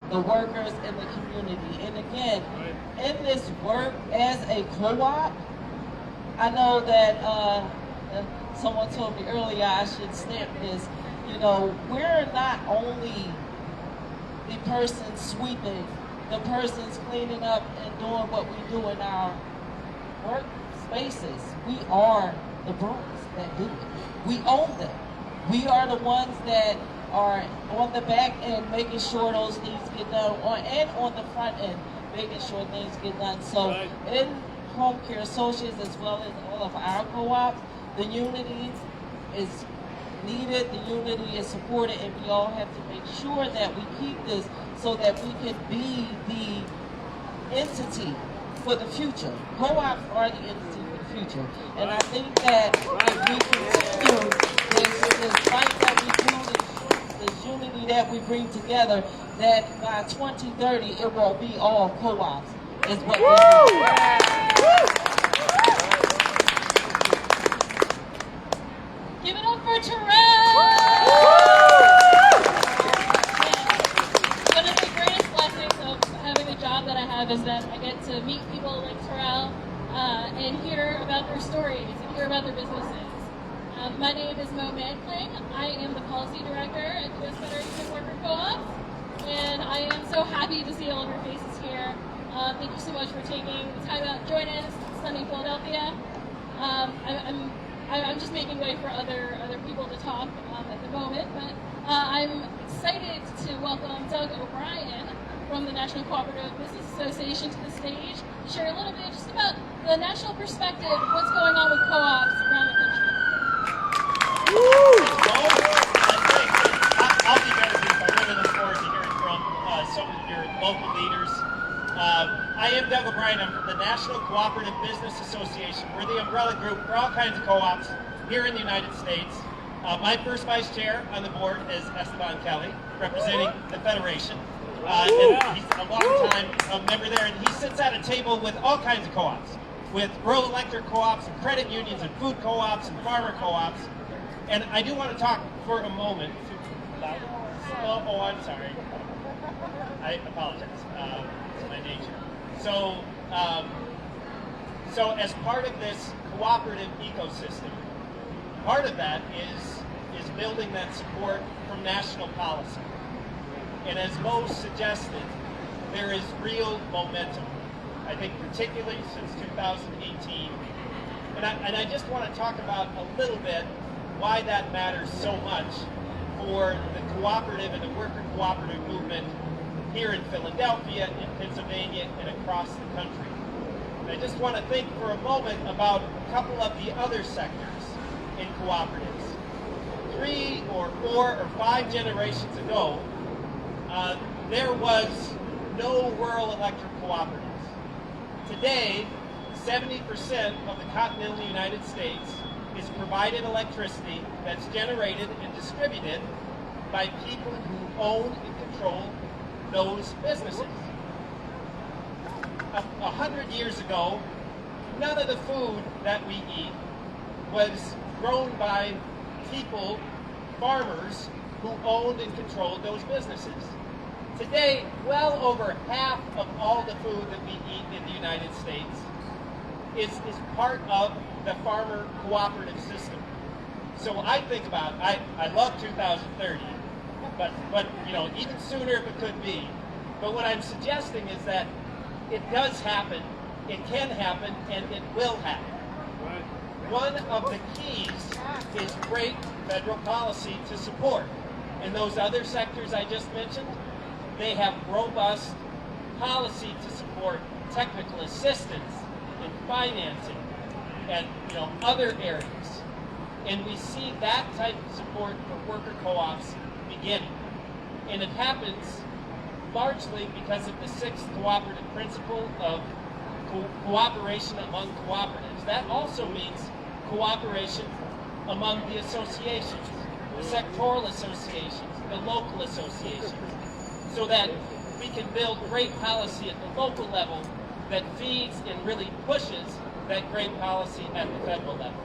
the workers in the community. And again, in this work as a co-op, I know that someone told me earlier I should stamp this. You know, we're not only the person sweeping, the person's cleaning up and doing what we do in our work spaces. We are the brooms that do it. We own them. We are the ones that are on the back end making sure those things get done, and on the front end making sure things get done. So in Home Care Associates, as well as all of our co-ops, the unity is needed, the unity is supported, and we all have to make sure that we keep this so that we can be the entity for the future. Co-ops are the entity for the future. And I think that if we continue this fight that we do, this unity that we bring together, that by 2030 it will be all co-ops, is what we do. Give it up for Terrell! One of the greatest blessings of having the job that I have is that I get to meet people like Terrell and hear about their stories and hear about their businesses. My name is Mo Mankling. I am the policy director at the U.S. Federation of Worker Co-ops, and I am so happy to see all of your faces here. Thank you so much for taking the time out to join us in sunny Philadelphia. I'm just making way for other people to talk at the moment, but I'm excited to welcome Doug O'Brien from the National Cooperative Business Association to the stage to share a little bit just about the national perspective of what's going on with co-ops around the country. I'll be very brief. I really look forward to hearing from some of your local leaders. I am Doug O'Brien. I'm from the National Cooperative Business Association. We're the umbrella group for all kinds of co-ops here in the United States. My first vice chair on the board is Esteban Kelly, representing the Federation. And he's a long-time member there, and he sits at a table with all kinds of co-ops, with rural electric co-ops, and credit unions, and food co-ops, and farmer co-ops. And I do want to talk for a moment. Oh, I'm sorry. I apologize. It's my nature. So as part of this cooperative ecosystem, part of that is building that support from national policy. And as Mo suggested, there is real momentum. I think particularly since 2018. And I just want to talk about a little bit why that matters so much for the cooperative and the worker cooperative movement here in Philadelphia, in Pennsylvania, and across the country. And I just want to think for a moment about a couple of the other sectors in cooperatives. 3 or 4 or 5 generations ago, there was no rural electric cooperatives. Today, 70% of the continental United States is provided electricity that's generated and distributed by people who own and control those businesses. 100 years ago, none of the food that we eat was grown by people, farmers, who owned and controlled those businesses. Today, well over half of all the food that we eat in the United States is part of the farmer cooperative system. So I think about, I love 2030, but you know, even sooner if it could be. But what I'm suggesting is that it does happen, it can happen, and it will happen. One of the keys is great federal policy to support. And those other sectors I just mentioned, they have robust policy to support technical assistance and financing and other areas. And we see that type of support for worker co-ops beginning. And it happens largely because of the 6th cooperative principle of cooperation among cooperatives. That also means cooperation among the associations, the sectoral associations, the local associations, so that we can build great policy at the local level that feeds and really pushes that great policy at the federal level.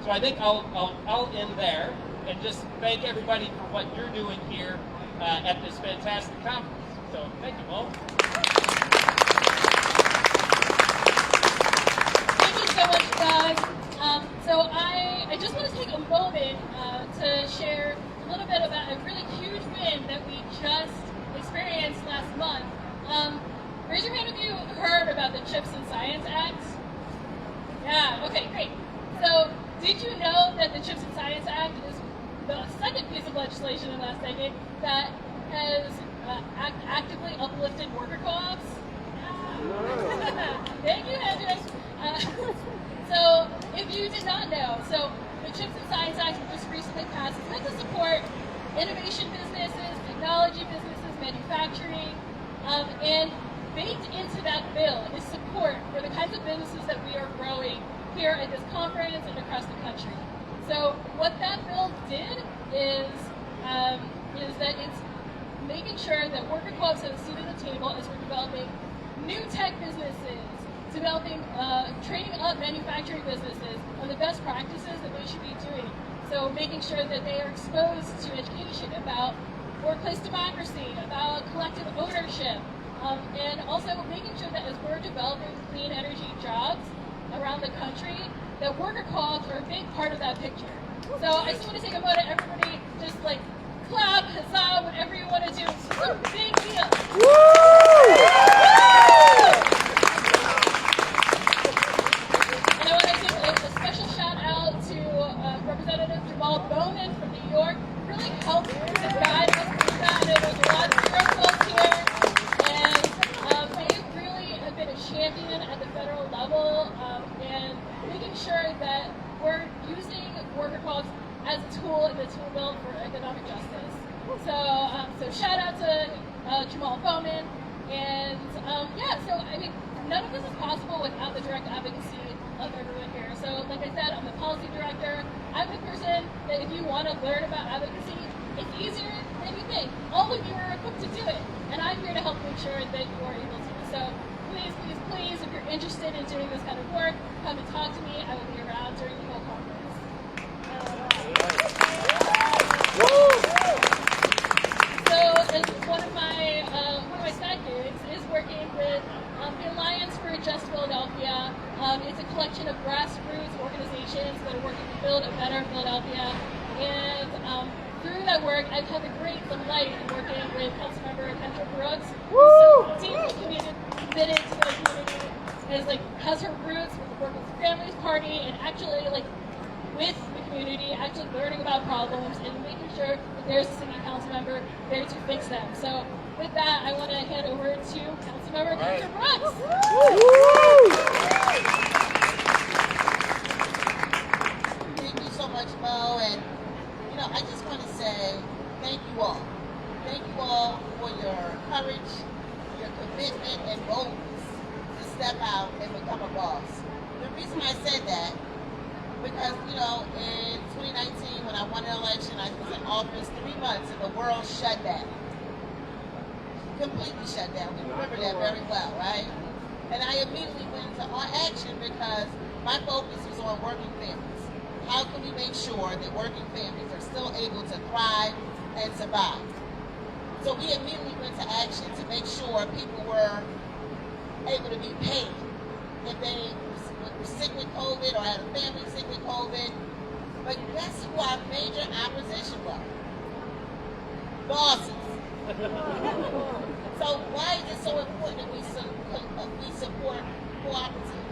So I think I'll end there and just thank everybody for what you're doing here at this fantastic conference. So thank you, Mo. Thank you so much, guys. So I just want to take a moment to share a little bit about a really huge win that we just experienced last month. Raise your hand if you heard about the Chips and Science Act. Yeah, okay, great. So did you know that the Chips and Science Act is the second piece of legislation in the last decade that has actively uplifted worker co-ops? Thank you, Hendrik. So, if you did not know, so the Chips and Science Act just recently passed. It's meant to support innovation businesses, technology businesses, manufacturing, and baked into that bill is support for the kinds of businesses that we are growing here at this conference and across the country. So, what that bill did is that it's making sure that worker co-ops have a seat at the table as we're developing new tech businesses, developing, training up manufacturing businesses on the best practices that they should be doing. So making sure that they are exposed to education about workplace democracy, about collective ownership, and also making sure that as we're developing clean energy jobs around the country, that worker co-ops are a big part of that picture. So I just want to take a moment, everybody, just like clap, huzzah, whatever you want to do. It's a big deal. And I want to give a special shout out to Representative Jamal Bowman from New York. Really helped to guide us through that. It was a lot of miracles here. And they really have been a champion at the federal level and making sure that we're using worker co-ops as a tool in the tool belt for economic justice. So shout out to Jamal Bowman. And yeah, so I mean, none of this is possible without the direct advocacy of everyone here. So like I said, I'm the policy director. I'm the person that if you want to learn about advocacy, it's easier than you think. All of you are equipped to do it. And I'm here to help make sure that you are able to. So please, please, please, if you're interested in doing this kind of work, come and talk to me. I will be around during the whole conference. So as one of my side gigs is working with the Alliance for Just Philadelphia. It's a collection of grassroots organizations that are working to build a better Philadelphia. And through that work, I've had the great delight in working with Councilmember Kendra Brooks, who's so deeply committed to the community, has her roots with the Working Families Party, and actually with the community, actually learning about problems and making sure that there's a city council member there to fix them. So with that, I want to hand over to Councilmember Kendra Brooks. Thank you so much, Mo. And I just want to say thank you all. Thank you all for your courage, your commitment, and boldness to step out and become a boss. The reason I said that, because, in 2019, when I won the election, I was in office 3 months and the world shut down. Completely shut down. We remember that very well, right? And I immediately went into action because my focus was on working families. How can we make sure that working families are still able to thrive and survive? So we immediately went to action to make sure people were able to be paid if they were sick with COVID or had a family sick with COVID. But guess who our major opposition was? Bosses. So why is it so important that we support cooperatives?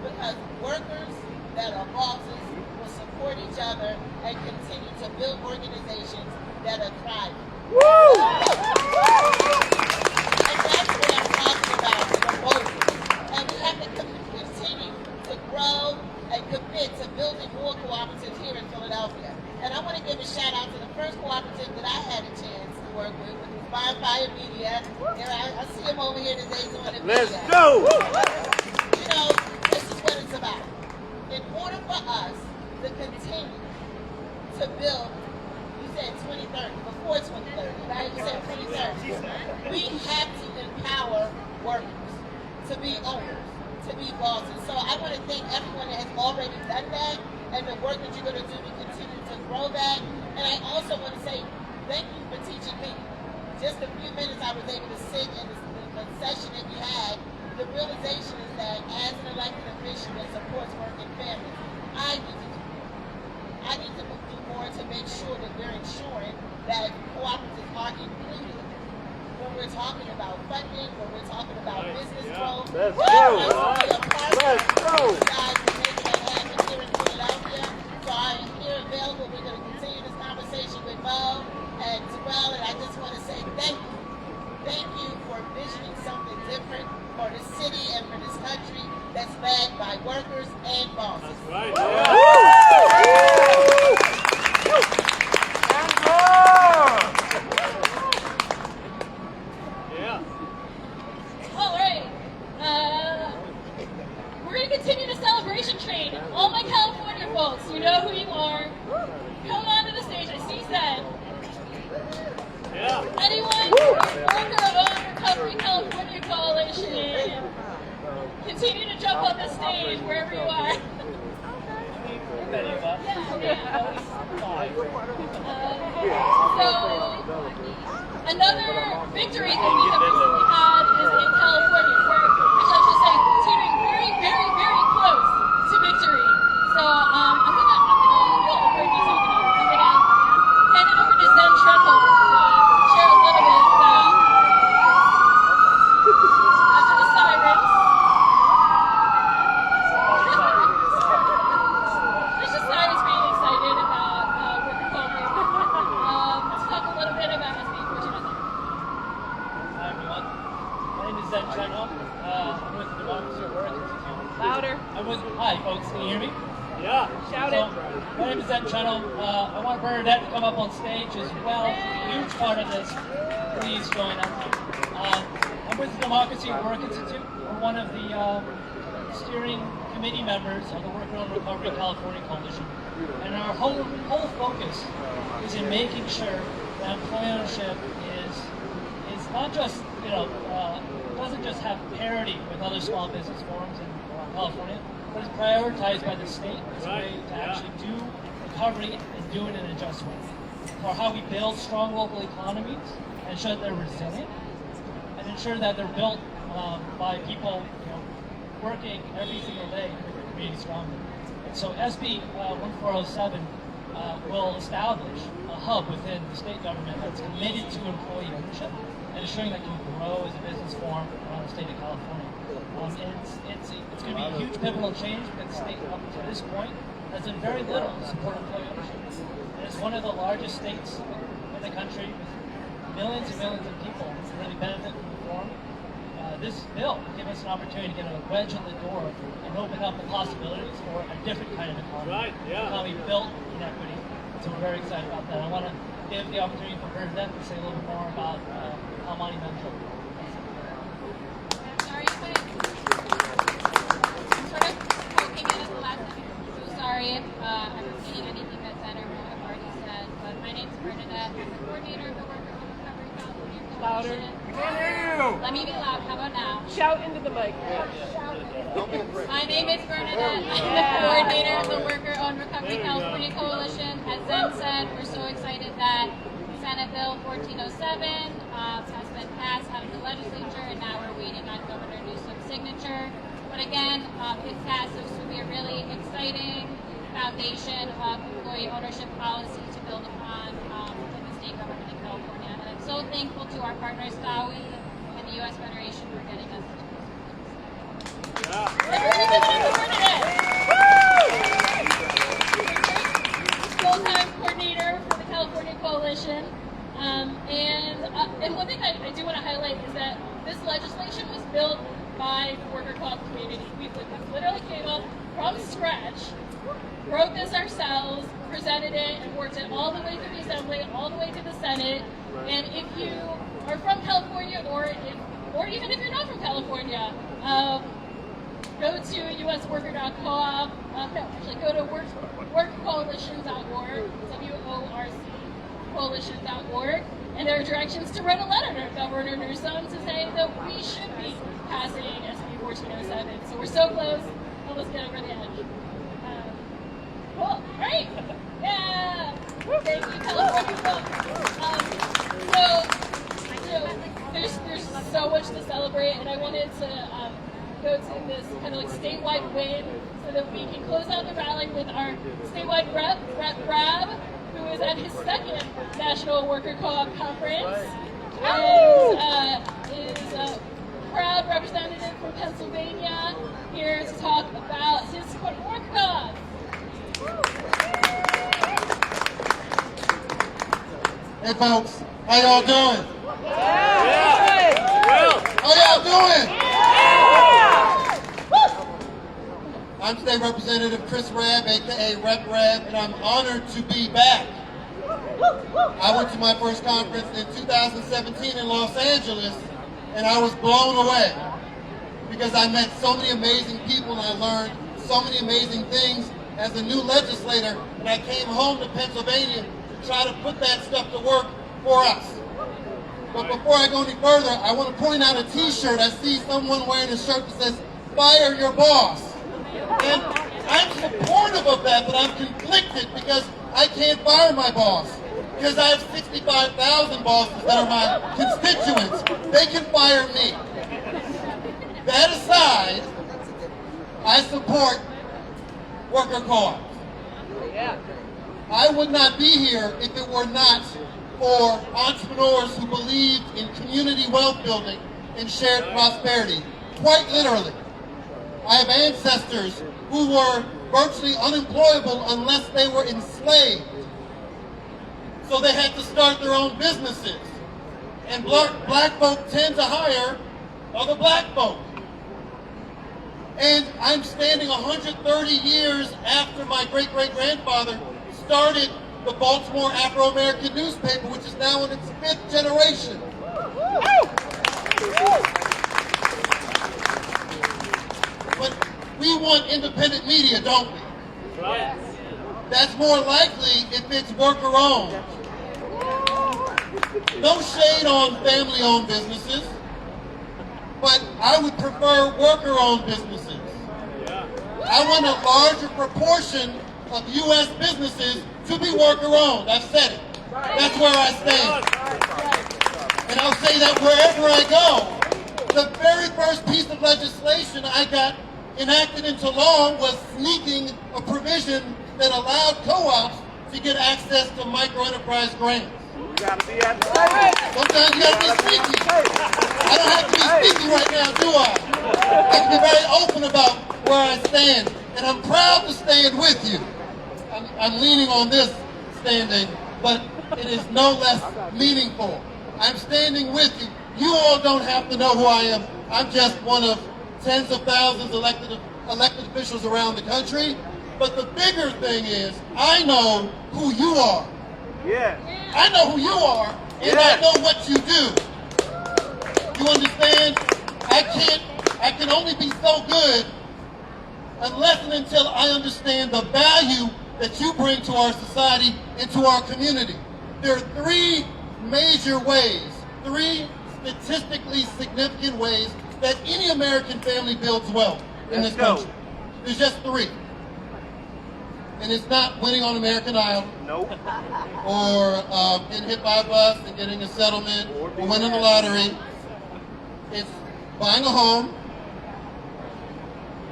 Because workers that are bosses will support each other and continue to build organizations that are thriving. And that's what I'm talking about, the both. And we have to continue to grow and commit to building more cooperatives here in Philadelphia. And I want to give a shout out to the first cooperative that I had a chance to work with, which was Fire Media. And I see him over here today doing the media. Let's go! This is what it's about. In order for us to continue to build, you said 2030, before 2030, right? You said 2030. We have to empower workers to be owners, to be bosses. So I want to thank everyone that has already done that and the work that you're going to do to continue to grow that. And I also want to say thank you for teaching me. just a few minutes I was able to sit in the session that we had, the realization is that as an elected official that supports working families, I need to do more to make sure that we're ensuring that cooperatives are included when we're talking about funding, when we're talking about business growth. Let's go. Let's go. You guys are making that happen here in Philadelphia. So I am here available. We're going to continue this conversation with Mo and Terrell, and I just want to say thank you. Thank you for envisioning something different for the city and for this country that's led by workers and bosses. That's right. Yeah. All right. We're going to continue the celebration train. All my California folks, you know who you are. Come on to the stage. I see Zed. Yeah. Anyone worker-owned Recovery California Coalition, continue to jump on the stage wherever you are. So, another victory that we have recently had is in California. We're, I should say, teetering very, very, very close to victory. So, I'm gonna hand it over to Zen Treadle to share a little bit about after the sirens. There's just sirens being excited about worker co-op. Let's talk a little bit about SB 1407. Hi everyone. My name is Zen Treadle. I'm with the Democracy Work Institute. Louder. Hi folks, can you hear me? Yeah. Shout So, it. my name is Zen Treadle. I want Bernadette to come up on stage as well. Huge part of this. Please join us. I'm with the Democracy Work Institute. We're one of the steering committee members of the Worker-Owned Recovery California Coalition. And our whole focus is in making sure that employee ownership is not just, doesn't just have parity with other small business forums in California, but is prioritized by the state as a way to actually do recovery and do it in a just way. For how we build strong local economies, ensure that they're resilient, and ensure that they're built by people working every single day to make the community stronger. And so SB 1407 will establish a hub within the state government that's committed to employee ownership and ensuring that can grow as a business form around the state of California. It's going to be a huge pivotal change because the state up to this point has done very little to support employee ownership. And it's one of the largest states in the country with millions and millions of people who really benefit from the forum. This bill will give us an opportunity to get a wedge in the door and open up the possibilities for a different kind of economy. Right, yeah. Economy built in equity. So we're very excited about that. I want to give the opportunity for Bernadette to say a little bit more about how monumental. Sorry, but I'm sort of poking in at the last second. So sorry if I'm repeating anything that Zen or Mo have already said, but my name is Bernadette. I'm the coordinator of the Worker-Owned Recovery California Coalition. Let me be loud. How about now? Shout into the mic. My name is Bernadette. I'm the coordinator of the Worker-Owned Recovery California Coalition. As Zen said, we're so excited that Senate Bill 1407 has been passed out of the legislature, and now we're waiting on Governor Newsom's signature. But again, if passed, this would be a really exciting foundation of employee ownership policy to build upon within the state government in California. And I'm so thankful to our partners, SAWI and the U.S. Federation, for getting us to full-time coordinator for the California Coalition. And one thing I do want to highlight is that this legislation was built by the worker co-op community. We literally came up from scratch, wrote this ourselves, presented it, and worked it all the way through the Assembly, all the way to the Senate. And if you are from California, or even if you're not from California, go to usworker.coop. Go to workcoalition.org, WORC coalition.org, and there are directions to write a letter to Governor Newsom to say that we should be passing SB 1407. So we're so close. Now let's get over the edge. Cool, right? Yeah. Thank you, California folks. So so much to celebrate, and I wanted to go to this kind of like statewide win so that we can close out the rally with our statewide rep, Brab, who is at his second National Worker Co-op Conference and is a proud representative from Pennsylvania, here to talk about his work co-op. Hey folks, how y'all doing? Yeah. How y'all doing? I'm State Representative Chris Rabb, aka Rep Rabb, and I'm honored to be back. I went to my first conference in 2017 in Los Angeles, and I was blown away because I met so many amazing people and I learned so many amazing things as a new legislator, and I came home to Pennsylvania to try to put that stuff to work for us. But before I go any further, I want to point out a t-shirt. I see someone wearing a shirt that says, "Fire your boss." And I'm supportive of that, but I'm conflicted because I can't fire my boss. Because I have 65,000 bosses that are my constituents. They can fire me. That aside, I support worker co-ops. I would not be here if it were not for entrepreneurs who believed in community wealth building and shared prosperity. Quite literally. I have ancestors who were virtually unemployable unless they were enslaved. So they had to start their own businesses. And black folk tend to hire other black folk. And I'm standing 130 years after my great-great-grandfather started the Baltimore Afro-American newspaper, which is now in its 5th generation. But we want independent media, don't we? Right. That's more likely if it's worker-owned. No shade on family-owned businesses, but I would prefer worker-owned businesses. Yeah. I want a larger proportion of U.S. businesses to be worker-owned. I've said it. That's where I stand. And I'll say that wherever I go. The very first piece of legislation I got enacted into law was sneaking a provision that allowed co-ops to get access to microenterprise grants. Sometimes you gotta be sneaky. I don't have to be sneaky right now, do I? I can be very open about where I stand, and I'm proud to stand with you. I'm leaning on this standing, but it is no less meaningful. I'm standing with you. You all don't have to know who I am. I'm just one of tens of thousands of elected officials around the country. But the bigger thing is, I know who you are. Yeah. I know who you are, and I know what you do. You understand? I can only be so good unless and until I understand the value that you bring to our society and to our community. There are 3 major ways, 3 statistically significant ways that any American family builds wealth in this country. There's just 3. And it's not winning on American Idol. Nope. Or getting hit by a bus and getting a settlement, or winning the lottery. It's buying a home,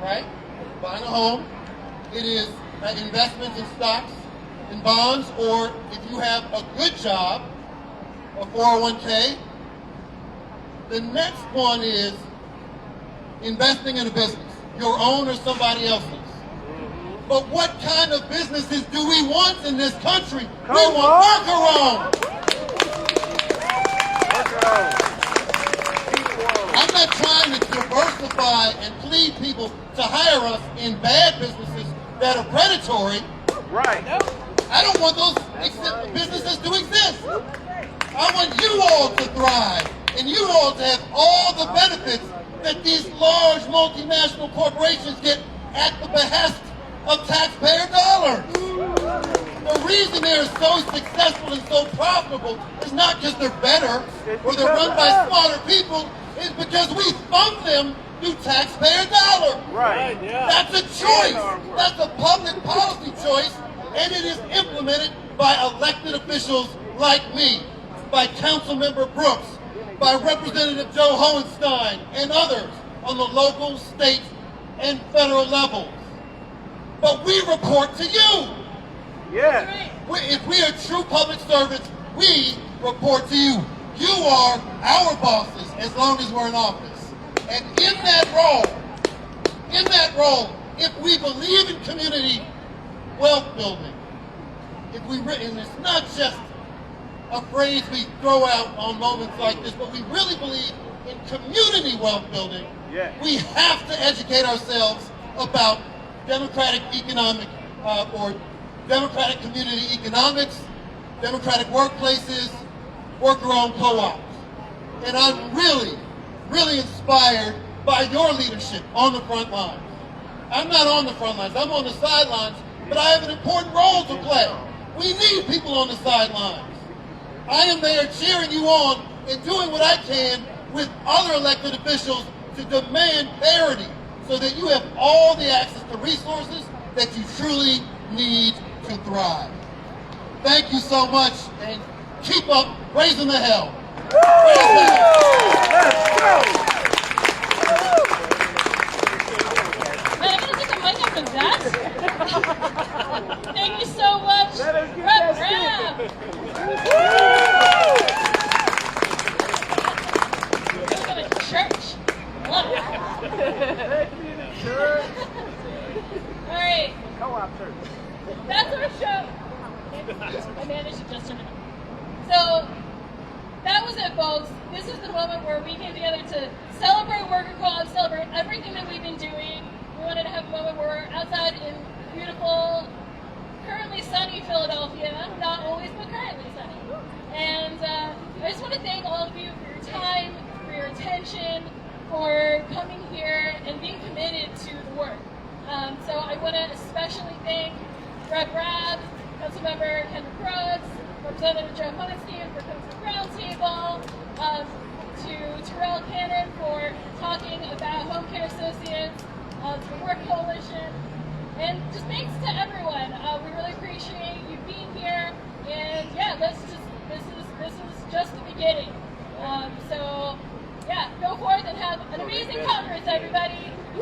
right? Buying a home. It is investments in stocks, in bonds, or if you have a good job, a 401k. The next one is investing in a business, your own or somebody else's. But what kind of businesses do we want in this country? We want worker-owned. I'm not trying to diversify and plead people to hire us in bad businesses that are predatory. Right. I don't want those businesses to exist. I want you all to thrive and you all to have all the benefits that these large multinational corporations get at the behest of taxpayer dollars. The reason they're so successful and so profitable is not because they're better or they're run by smarter people, it's because we fund them through taxpayer dollars. Right. Yeah. That's a choice. That's a public policy choice, and it is implemented by elected officials like me, by Councilmember Brooks, by Representative Joe Hohenstein and others on the local, state, and federal levels. But we report to you. Yeah. If we are true public servants, we report to you. You are our bosses as long as we're in office. And in that role, if we believe in community wealth building, and it's not just a phrase we throw out on moments like this, but we really believe in community wealth building, we have to educate ourselves about democratic economic or democratic community economics, democratic workplaces, worker-owned co-ops. And I'm really, really inspired by your leadership on the front lines. I'm not on the front lines, I'm on the sidelines, but I have an important role to play. We need people on the sidelines. I am there cheering you on and doing what I can with other elected officials to demand parity so that you have all the access to resources that you truly need to thrive. Thank you so much, and keep up raising the hell. Raise the hell. Man, I'm gonna take the mic after that. Thank you so much, Rep Rap. Let's go to church. Love it. All right. Co-op church. That's our show. I managed to just turn it on. So that was it, folks. This is the moment where we came together to celebrate worker co-op, celebrate everything that we've been doing. We wanted to have a moment where we're outside in beautiful, currently sunny Philadelphia. Not always, but currently sunny. And I just want to thank all of you for your time, for your attention, for coming here and being committed to the work. So I want to especially thank Rep Rab, Councilmember Kendra Crooks, Representative Joe Hohenstein for coming to the roundtable, to Terrell Cannon for talking about home care associates, to the Work Coalition, and just thanks to everyone. We really appreciate you being here, and yeah, this is just the beginning. So yeah, go forth and have an amazing conference, everybody. Woo!